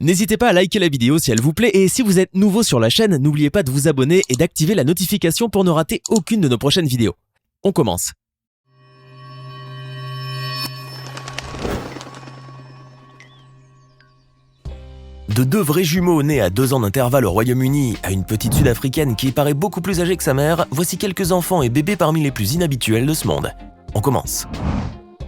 N'hésitez pas à liker la vidéo si elle vous plaît et si vous êtes nouveau sur la chaîne, n'oubliez pas de vous abonner et d'activer la notification pour ne rater aucune de nos prochaines vidéos. On commence. De deux vrais jumeaux nés à 2 ans d'intervalle au Royaume-Uni à une petite sud-africaine qui paraît beaucoup plus âgée que sa mère, voici quelques enfants et bébés parmi les plus inhabituels de ce monde. On commence.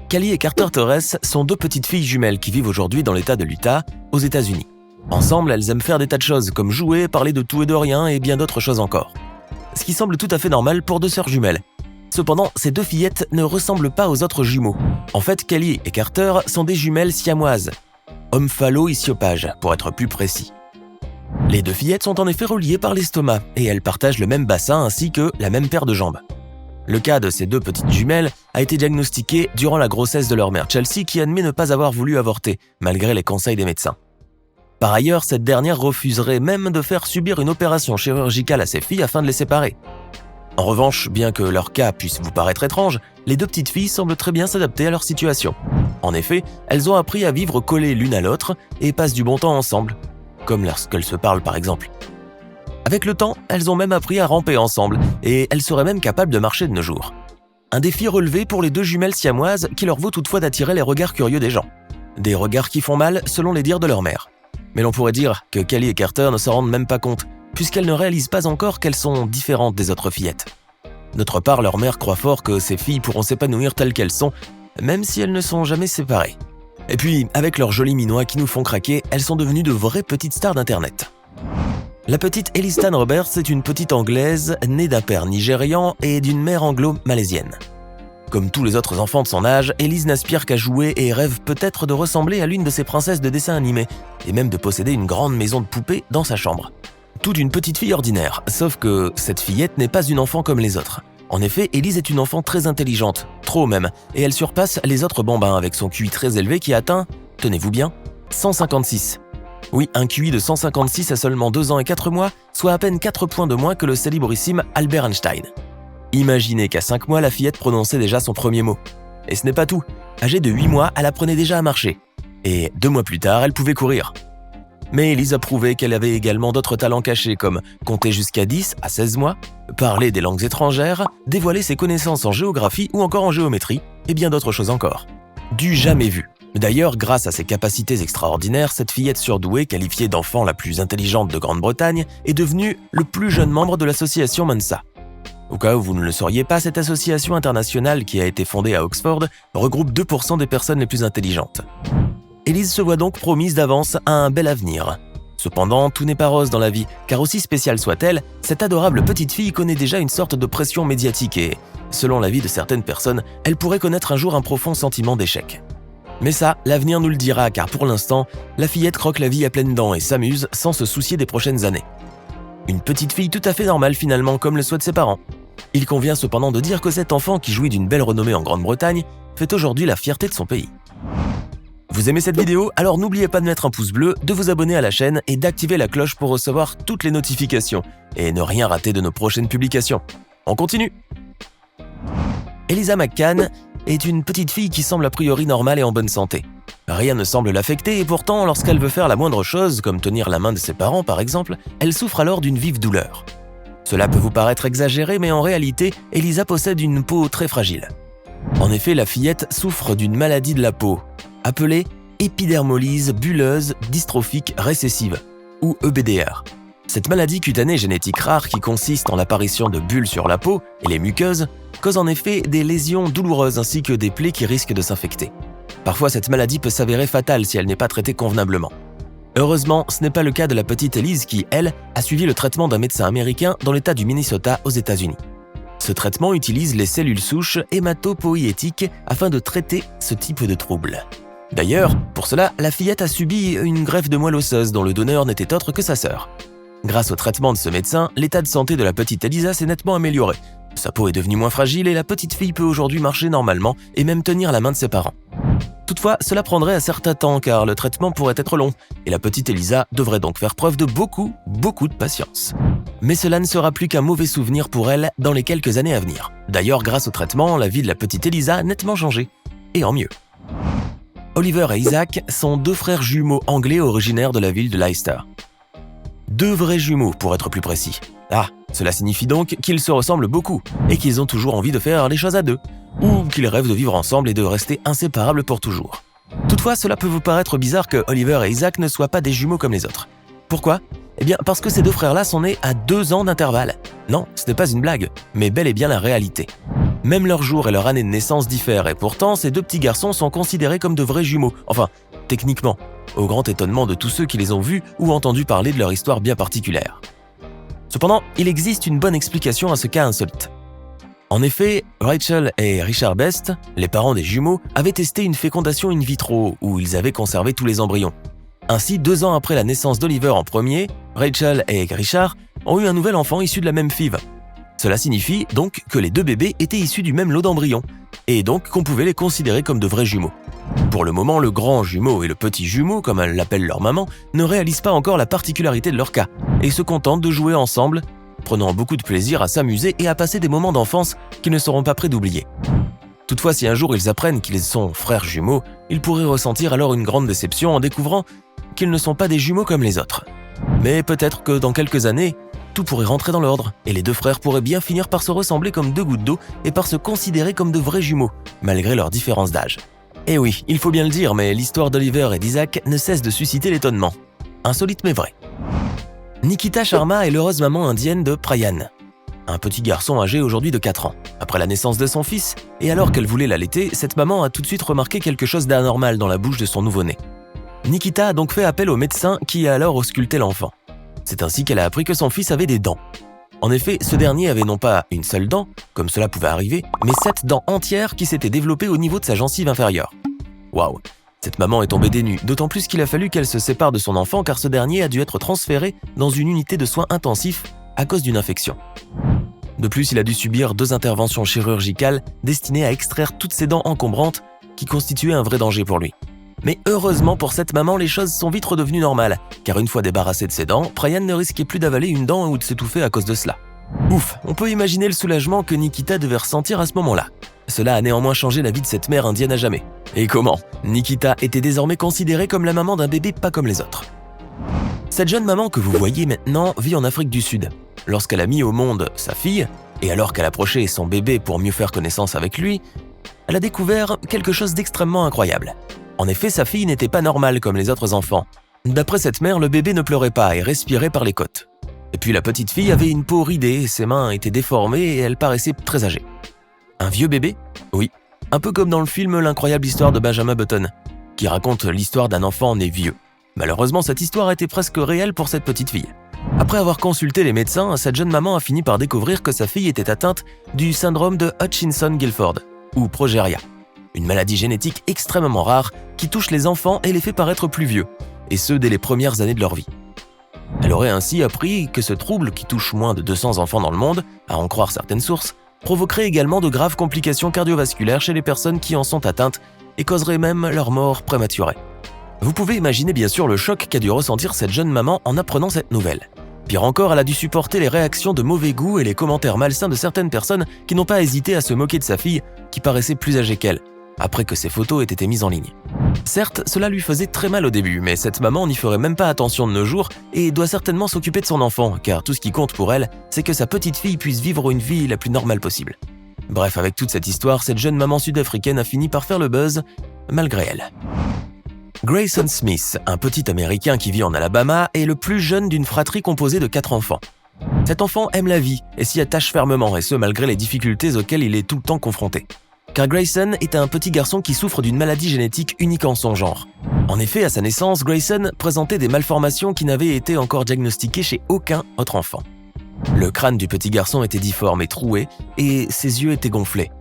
Callie et Carter Torres sont 2 petites filles jumelles qui vivent aujourd'hui dans l'État de l'Utah, aux États-Unis. Ensemble, elles aiment faire des tas de choses comme jouer, parler de tout et de rien et bien d'autres choses encore. Ce qui semble tout à fait normal pour 2 sœurs jumelles. Cependant, ces 2 fillettes ne ressemblent pas aux autres jumeaux. En fait, Callie et Carter sont des jumelles siamoises. Omphallo-ischiopages, pour être plus précis. Les 2 fillettes sont en effet reliées par l'estomac et elles partagent le même bassin ainsi que la même paire de jambes. Le cas de ces 2 petites jumelles a été diagnostiqué durant la grossesse de leur mère Chelsea qui admet ne pas avoir voulu avorter, malgré les conseils des médecins. Par ailleurs, cette dernière refuserait même de faire subir une opération chirurgicale à ses filles afin de les séparer. En revanche, bien que leur cas puisse vous paraître étrange, les 2 petites filles semblent très bien s'adapter à leur situation. En effet, elles ont appris à vivre collées l'une à l'autre et passent du bon temps ensemble, comme lorsqu'elles se parlent par exemple. Avec le temps, elles ont même appris à ramper ensemble et elles seraient même capables de marcher de nos jours. Un défi relevé pour les 2 jumelles siamoises qui leur vaut toutefois d'attirer les regards curieux des gens. Des regards qui font mal selon les dires de leur mère. Mais l'on pourrait dire que Callie et Carter ne s'en rendent même pas compte, puisqu'elles ne réalisent pas encore qu'elles sont différentes des autres fillettes. D'autre part, leur mère croit fort que ces filles pourront s'épanouir telles qu'elles sont, même si elles ne sont jamais séparées. Et puis, avec leurs jolis minois qui nous font craquer, elles sont devenues de vraies petites stars d'internet. La petite Ellistan Roberts est une petite anglaise née d'un père nigérian et d'une mère anglo-malaisienne. Comme tous les autres enfants de son âge, Elise n'aspire qu'à jouer et rêve peut-être de ressembler à l'une de ses princesses de dessin animé, et même de posséder une grande maison de poupées dans sa chambre. Toute une petite fille ordinaire, sauf que cette fillette n'est pas une enfant comme les autres. En effet, Elise est une enfant très intelligente, trop même, et elle surpasse les autres bambins avec son QI très élevé qui atteint, tenez-vous bien, 156. Oui, un QI de 156 à seulement 2 ans et 4 mois, soit à peine 4 points de moins que le célébrissime Albert Einstein. Imaginez qu'à 5 mois, la fillette prononçait déjà son premier mot. Et ce n'est pas tout. Âgée de 8 mois, elle apprenait déjà à marcher. Et 2 mois plus tard, elle pouvait courir. Mais Elise a prouvé qu'elle avait également d'autres talents cachés comme compter jusqu'à 10 à 16 mois, parler des langues étrangères, dévoiler ses connaissances en géographie ou encore en géométrie, et bien d'autres choses encore. Du jamais vu. D'ailleurs, grâce à ses capacités extraordinaires, cette fillette surdouée, qualifiée d'enfant la plus intelligente de Grande-Bretagne, est devenue le plus jeune membre de l'association Mensa. Au cas où vous ne le sauriez pas, cette association internationale qui a été fondée à Oxford regroupe 2% des personnes les plus intelligentes. Elise se voit donc promise d'avance à un bel avenir. Cependant, tout n'est pas rose dans la vie, car aussi spéciale soit-elle, cette adorable petite fille connaît déjà une sorte de pression médiatique et, selon l'avis de certaines personnes, elle pourrait connaître un jour un profond sentiment d'échec. Mais ça, l'avenir nous le dira, car pour l'instant, la fillette croque la vie à pleines dents et s'amuse sans se soucier des prochaines années. Une petite fille tout à fait normale finalement, comme le souhaitent ses parents. Il convient cependant de dire que cet enfant qui jouit d'une belle renommée en Grande-Bretagne fait aujourd'hui la fierté de son pays. Vous aimez cette vidéo? Alors n'oubliez pas de mettre un pouce bleu, de vous abonner à la chaîne et d'activer la cloche pour recevoir toutes les notifications et ne rien rater de nos prochaines publications. On continue! Eliza McCann est une petite fille qui semble a priori normale et en bonne santé. Rien ne semble l'affecter et pourtant, lorsqu'elle veut faire la moindre chose, comme tenir la main de ses parents par exemple, elle souffre alors d'une vive douleur. Cela peut vous paraître exagéré, mais en réalité, Eliza possède une peau très fragile. En effet, la fillette souffre d'une maladie de la peau, appelée épidermolyse bulleuse dystrophique récessive, ou EBDR. Cette maladie cutanée génétique rare qui consiste en l'apparition de bulles sur la peau et les muqueuses cause en effet des lésions douloureuses ainsi que des plaies qui risquent de s'infecter. Parfois, cette maladie peut s'avérer fatale si elle n'est pas traitée convenablement. Heureusement, ce n'est pas le cas de la petite Elise qui, elle, a suivi le traitement d'un médecin américain dans l'État du Minnesota aux États-Unis. Ce traitement utilise les cellules souches hématopoïétiques afin de traiter ce type de trouble. D'ailleurs, pour cela, la fillette a subi une greffe de moelle osseuse dont le donneur n'était autre que sa sœur. Grâce au traitement de ce médecin, l'état de santé de la petite Elisa s'est nettement amélioré. Sa peau est devenue moins fragile et la petite fille peut aujourd'hui marcher normalement et même tenir la main de ses parents. Toutefois, cela prendrait un certain temps car le traitement pourrait être long et la petite Elisa devrait donc faire preuve de beaucoup de patience. Mais cela ne sera plus qu'un mauvais souvenir pour elle dans les quelques années à venir. D'ailleurs, grâce au traitement, la vie de la petite Elisa a nettement changé, et en mieux. Oliver et Isaac sont 2 frères jumeaux anglais originaires de la ville de Leicester. 2 vrais jumeaux, pour être plus précis. Ah, cela signifie donc qu'ils se ressemblent beaucoup et qu'ils ont toujours envie de faire les choses à 2, ou qu'ils rêvent de vivre ensemble et de rester inséparables pour toujours. Toutefois, cela peut vous paraître bizarre que Oliver et Isaac ne soient pas des jumeaux comme les autres. Pourquoi ? Eh bien, parce que ces 2 frères-là sont nés à 2 ans d'intervalle. Non, ce n'est pas une blague, mais bel et bien la réalité. Même leur jour et leur année de naissance diffèrent et pourtant, ces 2 petits garçons sont considérés comme de vrais jumeaux. Enfin, techniquement, au grand étonnement de tous ceux qui les ont vus ou entendus parler de leur histoire bien particulière. Cependant, il existe une bonne explication à ce cas insolite. En effet, Rachel et Richard Best, les parents des jumeaux, avaient testé une fécondation in vitro où ils avaient conservé tous les embryons. Ainsi, 2 ans après la naissance d'Oliver en premier, Rachel et Richard ont eu un nouvel enfant issu de la même FIV. Cela signifie donc que les 2 bébés étaient issus du même lot d'embryons, et donc qu'on pouvait les considérer comme de vrais jumeaux. Pour le moment, le grand jumeau et le petit jumeau, comme elles l'appellent leur maman, ne réalisent pas encore la particularité de leur cas, et se contentent de jouer ensemble, prenant beaucoup de plaisir à s'amuser et à passer des moments d'enfance qu'ils ne seront pas prêts d'oublier. Toutefois, si un jour ils apprennent qu'ils sont frères jumeaux, ils pourraient ressentir alors une grande déception en découvrant qu'ils ne sont pas des jumeaux comme les autres. Mais peut-être que dans quelques années, tout pourrait rentrer dans l'ordre, et les 2 frères pourraient bien finir par se ressembler comme 2 gouttes d'eau et par se considérer comme de vrais jumeaux, malgré leur différence d'âge. Et oui, il faut bien le dire, mais l'histoire d'Oliver et d'Isaac ne cesse de susciter l'étonnement. Insolite mais vrai. Nikita Sharma est l'heureuse maman indienne de Prayan, un petit garçon âgé aujourd'hui de 4 ans. Après la naissance de son fils, et alors qu'elle voulait l'allaiter, cette maman a tout de suite remarqué quelque chose d'anormal dans la bouche de son nouveau-né. Nikita a donc fait appel au médecin qui a alors ausculté l'enfant. C'est ainsi qu'elle a appris que son fils avait des dents. En effet, ce dernier avait non pas une seule dent, comme cela pouvait arriver, mais 7 dents entières qui s'étaient développées au niveau de sa gencive inférieure. Waouh! Cette maman est tombée des nues, d'autant plus qu'il a fallu qu'elle se sépare de son enfant car ce dernier a dû être transféré dans une unité de soins intensifs à cause d'une infection. De plus, il a dû subir 2 interventions chirurgicales destinées à extraire toutes ces dents encombrantes qui constituaient un vrai danger pour lui. Mais heureusement pour cette maman, les choses sont vite redevenues normales, car une fois débarrassé de ses dents, Prayan ne risquait plus d'avaler une dent ou de s'étouffer à cause de cela. Ouf, on peut imaginer le soulagement que Nikita devait ressentir à ce moment-là. Cela a néanmoins changé la vie de cette mère indienne à jamais. Et comment ? Nikita était désormais considérée comme la maman d'un bébé pas comme les autres. Cette jeune maman que vous voyez maintenant vit en Afrique du Sud. Lorsqu'elle a mis au monde sa fille, et alors qu'elle approchait son bébé pour mieux faire connaissance avec lui, elle a découvert quelque chose d'extrêmement incroyable. En effet, sa fille n'était pas normale comme les autres enfants. D'après cette mère, le bébé ne pleurait pas et respirait par les côtes. Et puis la petite fille avait une peau ridée, ses mains étaient déformées et elle paraissait très âgée. Un vieux bébé ? Oui. Un peu comme dans le film L'incroyable histoire de Benjamin Button, qui raconte l'histoire d'un enfant né vieux. Malheureusement, cette histoire était presque réelle pour cette petite fille. Après avoir consulté les médecins, cette jeune maman a fini par découvrir que sa fille était atteinte du syndrome de Hutchinson-Gilford, ou progeria, une maladie génétique extrêmement rare qui touche les enfants et les fait paraître plus vieux, et ce dès les premières années de leur vie. Elle aurait ainsi appris que ce trouble, qui touche moins de 200 enfants dans le monde, à en croire certaines sources, provoquerait également de graves complications cardiovasculaires chez les personnes qui en sont atteintes et causerait même leur mort prématurée. Vous pouvez imaginer bien sûr le choc qu'a dû ressentir cette jeune maman en apprenant cette nouvelle. Pire encore, elle a dû supporter les réactions de mauvais goût et les commentaires malsains de certaines personnes qui n'ont pas hésité à se moquer de sa fille, qui paraissait plus âgée qu'elle, après que ses photos aient été mises en ligne. Certes, cela lui faisait très mal au début, mais cette maman n'y ferait même pas attention de nos jours et doit certainement s'occuper de son enfant, car tout ce qui compte pour elle, c'est que sa petite fille puisse vivre une vie la plus normale possible. Bref, avec toute cette histoire, cette jeune maman sud-africaine a fini par faire le buzz, malgré elle. Grayson Smith, un petit Américain qui vit en Alabama, est le plus jeune d'une fratrie composée de 4 enfants. Cet enfant aime la vie et s'y attache fermement, et ce malgré les difficultés auxquelles il est tout le temps confronté. Car Grayson est un petit garçon qui souffre d'une maladie génétique unique en son genre. En effet, à sa naissance, Grayson présentait des malformations qui n'avaient été encore diagnostiquées chez aucun autre enfant. Le crâne du petit garçon était difforme et troué, et ses yeux étaient gonflés.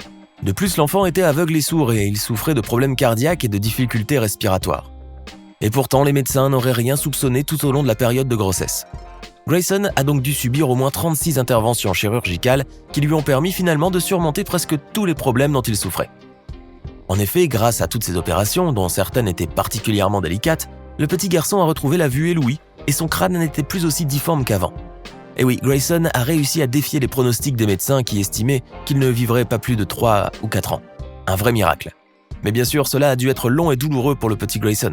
De plus, l'enfant était aveugle et sourd et il souffrait de problèmes cardiaques et de difficultés respiratoires. Et pourtant, les médecins n'auraient rien soupçonné tout au long de la période de grossesse. Grayson a donc dû subir au moins 36 interventions chirurgicales qui lui ont permis finalement de surmonter presque tous les problèmes dont il souffrait. En effet, grâce à toutes ces opérations, dont certaines étaient particulièrement délicates, le petit garçon a retrouvé la vue et l'ouïe, et son crâne n'était plus aussi difforme qu'avant. Et oui, Grayson a réussi à défier les pronostics des médecins qui estimaient qu'il ne vivrait pas plus de 3 ou 4 ans. Un vrai miracle. Mais bien sûr, cela a dû être long et douloureux pour le petit Grayson.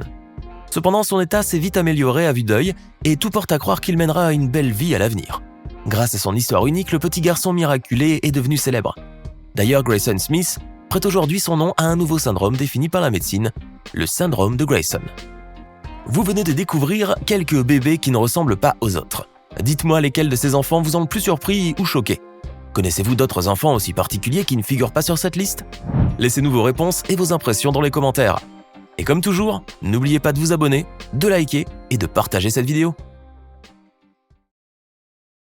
Cependant, son état s'est vite amélioré à vue d'œil et tout porte à croire qu'il mènera une belle vie à l'avenir. Grâce à son histoire unique, le petit garçon miraculé est devenu célèbre. D'ailleurs, Grayson Smith prête aujourd'hui son nom à un nouveau syndrome défini par la médecine, le syndrome de Grayson. Vous venez de découvrir quelques bébés qui ne ressemblent pas aux autres. Dites-moi lesquels de ces enfants vous ont le plus surpris ou choqué. Connaissez-vous d'autres enfants aussi particuliers qui ne figurent pas sur cette liste? Laissez-nous vos réponses et vos impressions dans les commentaires. Et comme toujours, n'oubliez pas de vous abonner, de liker et de partager cette vidéo.